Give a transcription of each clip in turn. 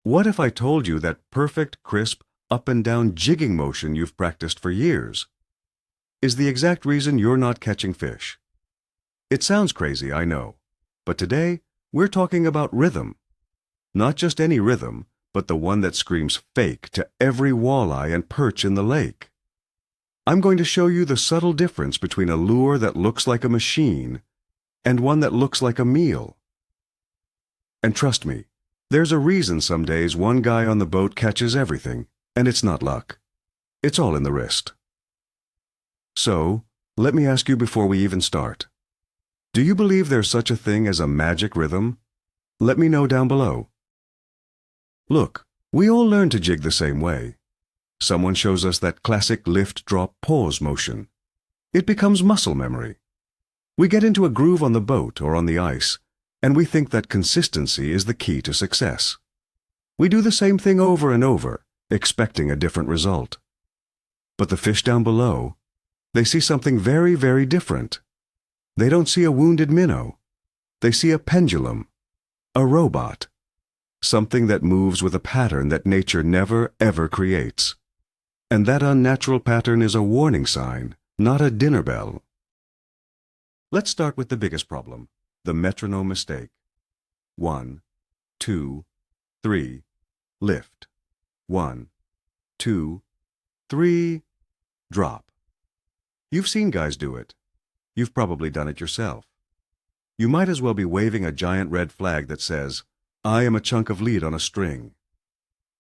What if I told you that perfect, crisp, up and down jigging motion you've practiced for years is the exact reason you're not catching fish? It sounds crazy, I know, but today we're talking about rhythm. Not just any rhythm, but the one that screams fake to every walleye and perch in the lake. I'm going to show you the subtle difference between a lure that looks like a machine and one that looks like a meal. And trust me, there's a reason some days one guy on the boat catches everything, and it's not luck. It's all in the wrist. So, let me ask you before we even start. Do you believe there's such a thing as a magic rhythm? Let me know down below. Look, we all learn to jig the same way. Someone shows us that classic lift, drop, pause motion. It becomes muscle memory. We get into a groove on the boat or on the ice, and we think that consistency is the key to success. We do the same thing over and over, expecting a different result. But the fish down below, they see something very, very different. They don't see a wounded minnow. They see a pendulum, a robot, something that moves with a pattern that nature never, ever creates. And that unnatural pattern is a warning sign, not a dinner bell. Let's start with the biggest problem, the metronome mistake. 1, 2, 3, lift. 1, 2, 3, drop. You've seen guys do it. You've probably done it yourself. You might as well be waving a giant red flag that says, "I am a chunk of lead on a string."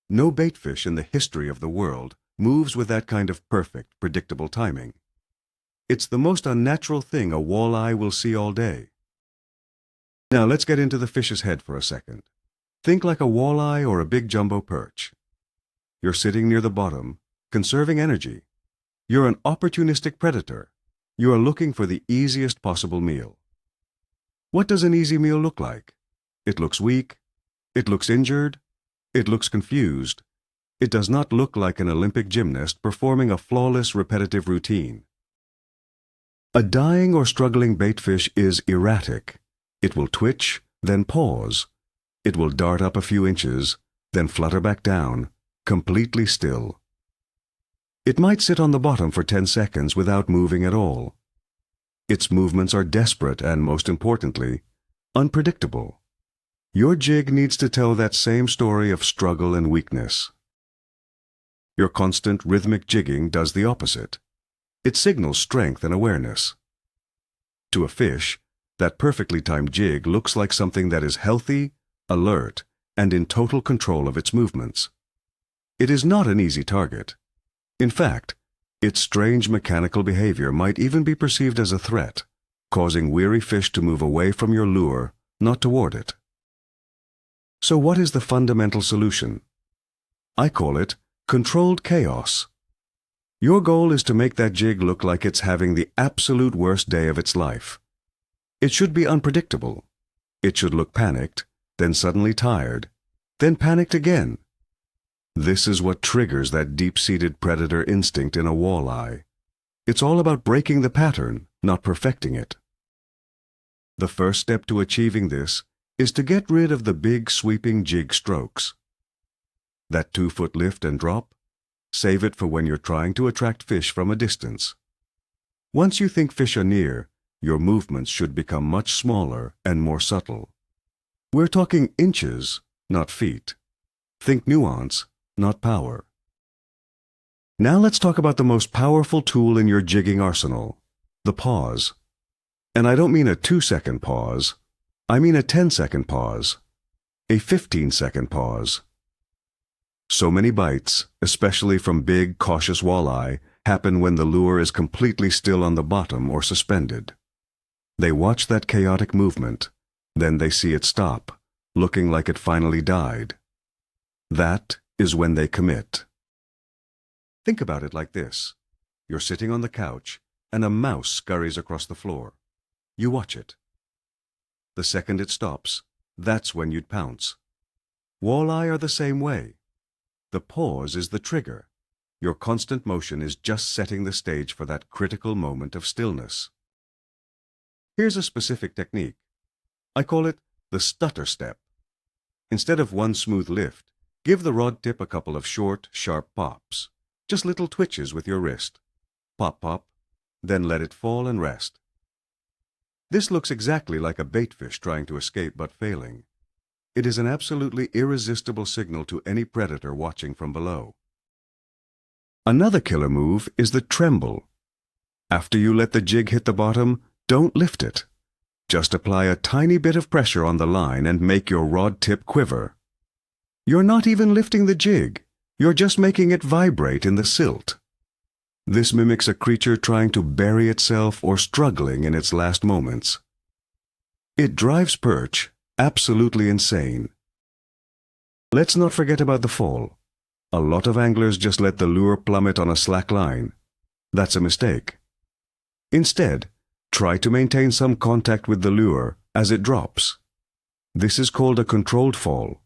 No baitfish in the history of the world moves with that kind of perfect, predictable timing. It's the most unnatural thing a walleye will see all day. Now let's get into the fish's head for a second. Think like a walleye or a big jumbo perch. You're sitting near the bottom, conserving energy. You're an opportunistic predator. You are looking for the easiest possible meal. What does an easy meal look like? It looks weak. It looks injured. It looks confused. It does not look like an Olympic gymnast performing a flawless, repetitive routine. A dying or struggling baitfish is erratic. It will twitch, then pause. It will dart up a few inches, then flutter back down, completely still. It might sit on the bottom for 10 seconds without moving at all. Its movements are desperate and, most importantly, unpredictable. Your jig needs to tell that same story of struggle and weakness. Your constant rhythmic jigging does the opposite. It signals strength and awareness. To a fish, that perfectly timed jig looks like something that is healthy, alert, and in total control of its movements. It is not an easy target. In fact, its strange mechanical behavior might even be perceived as a threat, causing weary fish to move away from your lure, not toward it. So what is the fundamental solution? I call it controlled chaos. Your goal is to make that jig look like it's having the absolute worst day of its life. It should be unpredictable. It should look panicked, then suddenly tired, then panicked again. This is what triggers that deep-seated predator instinct in a walleye. It's all about breaking the pattern, not perfecting it. The first step to achieving this is to get rid of the big sweeping jig strokes. That 2-foot lift and drop, save it for when you're trying to attract fish from a distance. Once you think fish are near, your movements should become much smaller and more subtle. We're talking inches, not feet. Think nuance, not power. Now let's talk about the most powerful tool in your jigging arsenal, the pause. And I don't mean a 2-second pause. I mean a 10-second pause, a 15-second pause. So many bites, especially from big, cautious walleye, happen when the lure is completely still on the bottom or suspended. They watch that chaotic movement, then they see it stop, looking like it finally died. That is when they commit. Think about it like this. You're sitting on the couch, and a mouse scurries across the floor. You watch it. The second it stops, that's when you'd pounce. Walleye are the same way. The pause is the trigger. Your constant motion is just setting the stage for that critical moment of stillness. Here's a specific technique. I call it the stutter step. Instead of one smooth lift, Give the rod tip a couple of short, sharp pops, just little twitches with your wrist. Pop, pop, then let it fall and rest. This looks exactly like a baitfish trying to escape but failing. It is an absolutely irresistible signal to any predator watching from below. Another killer move is the tremble. After you let the jig hit the bottom, don't lift it. Just apply a tiny bit of pressure on the line and make your rod tip quiver. You're not even lifting the jig, you're just making it vibrate in the silt. This mimics a creature trying to bury itself or struggling in its last moments. It drives perch absolutely insane. Let's not forget about the fall. A lot of anglers just let the lure plummet on a slack line. That's a mistake. Instead, try to maintain some contact with the lure as it drops. This is called a controlled fall.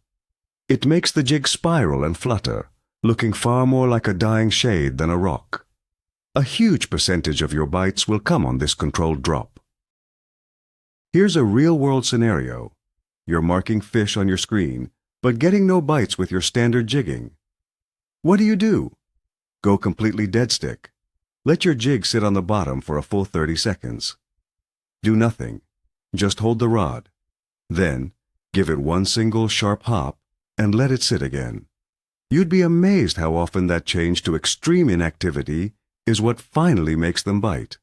It makes the jig spiral and flutter, looking far more like a dying shade than a rock. A huge percentage of your bites will come on this controlled drop. Here's a real-world scenario. You're marking fish on your screen, but getting no bites with your standard jigging. What do? Go completely dead stick. Let your jig sit on the bottom for a full 30 seconds. Do nothing. Just hold the rod. Then, give it one single sharp hop and let it sit again. You'd be amazed how often that change to extreme inactivity is what finally makes them bite.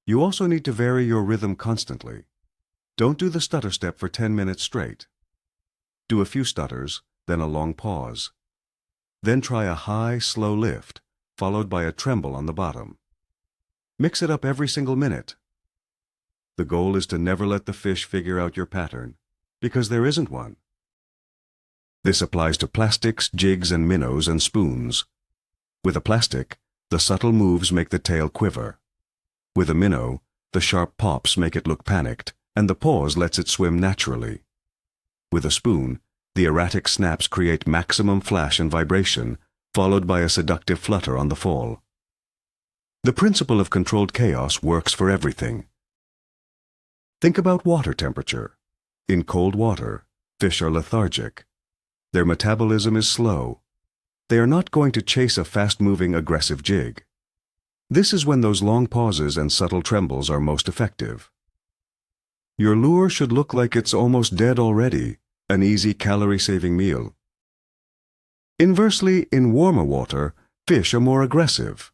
You also need to vary your rhythm constantly. Don't do the stutter step for 10 minutes straight. Do a few stutters, then a long pause. Then try a high, slow lift, followed by a tremble on the bottom. Mix it up every single minute. The goal is to never let the fish figure out your pattern, because there isn't one. This applies to plastics, jigs, and minnows and spoons. With a plastic, the subtle moves make the tail quiver. With a minnow, the sharp pops make it look panicked, and the pause lets it swim naturally. With a spoon, the erratic snaps create maximum flash and vibration, followed by a seductive flutter on the fall. The principle of controlled chaos works for everything. Think about water temperature. In cold water, fish are lethargic. Their metabolism is slow. They are not going to chase a fast-moving, aggressive jig. This is when those long pauses and subtle trembles are most effective. Your lure should look like it's almost dead already, an easy calorie-saving meal. Inversely, in warmer water, fish are more aggressive.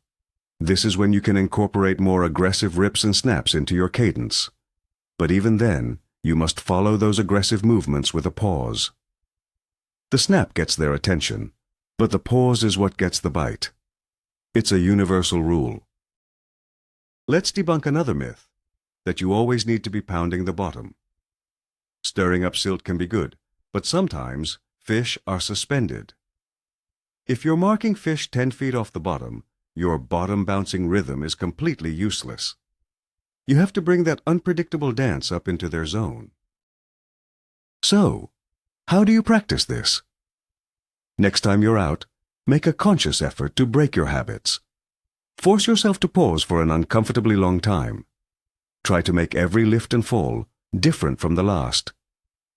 This is when you can incorporate more aggressive rips and snaps into your cadence. But even then, you must follow those aggressive movements with a pause. The snap gets their attention, but the pause is what gets the bite. It's a universal rule. Let's debunk another myth, that you always need to be pounding the bottom. Stirring up silt can be good, but sometimes fish are suspended. If you're marking fish 10 feet off the bottom, your bottom-bouncing rhythm is completely useless. You have to bring that unpredictable dance up into their zone. So, how do you practice this? Next time you're out, make a conscious effort to break your habits. Force yourself to pause for an uncomfortably long time. Try to make every lift and fall different from the last.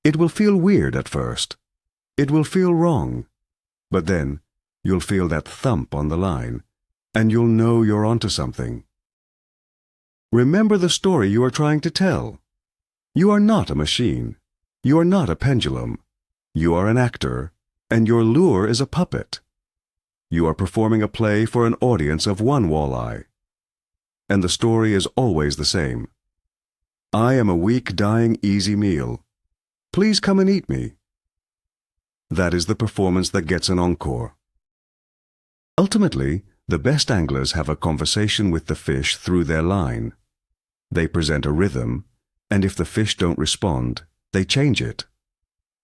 It will feel weird at first. It will feel wrong. But then, you'll feel that thump on the line, and you'll know you're onto something. Remember the story you are trying to tell. You are not a machine. You are not a pendulum. You are an actor, and your lure is a puppet. You are performing a play for an audience of one walleye. And the story is always the same. I am a weak, dying, easy meal. Please come and eat me. That is the performance that gets an encore. Ultimately, the best anglers have a conversation with the fish through their line. They present a rhythm, and if the fish don't respond, they change it.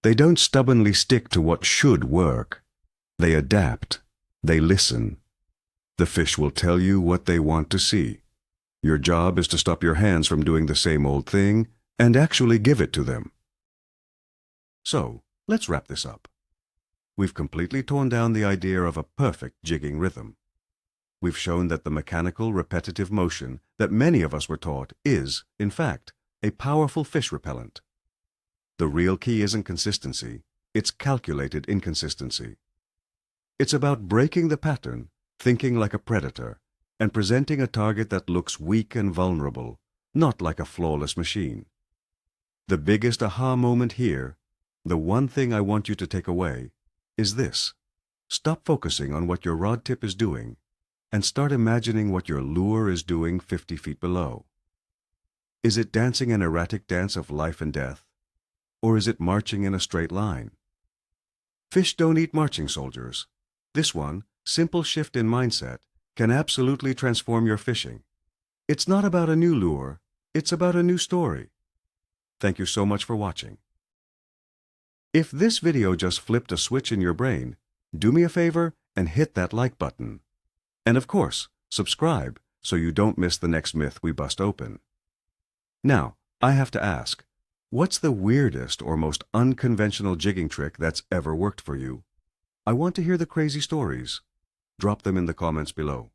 They don't stubbornly stick to what should work. They adapt. They listen. The fish will tell you what they want to see. Your job is to stop your hands from doing the same old thing and actually give it to them. So, let's wrap this up. We've completely torn down the idea of a perfect jigging rhythm. We've shown that the mechanical, repetitive motion that many of us were taught is, in fact, a powerful fish repellent. The real key isn't consistency, it's calculated inconsistency. It's about breaking the pattern, thinking like a predator, and presenting a target that looks weak and vulnerable, not like a flawless machine. The biggest aha moment here, the one thing I want you to take away, is this. Stop focusing on what your rod tip is doing and start imagining what your lure is doing 50 feet below. Is it dancing an erratic dance of life and death? Or is it marching in a straight line? Fish don't eat marching soldiers. This one, simple shift in mindset, can absolutely transform your fishing. It's not about a new lure, it's about a new story. Thank you so much for watching. If this video just flipped a switch in your brain, do me a favor and hit that like button. And of course, subscribe so you don't miss the next myth we bust open. Now, I have to ask, what's the weirdest or most unconventional jigging trick that's ever worked for you? I want to hear the crazy stories. Drop them in the comments below.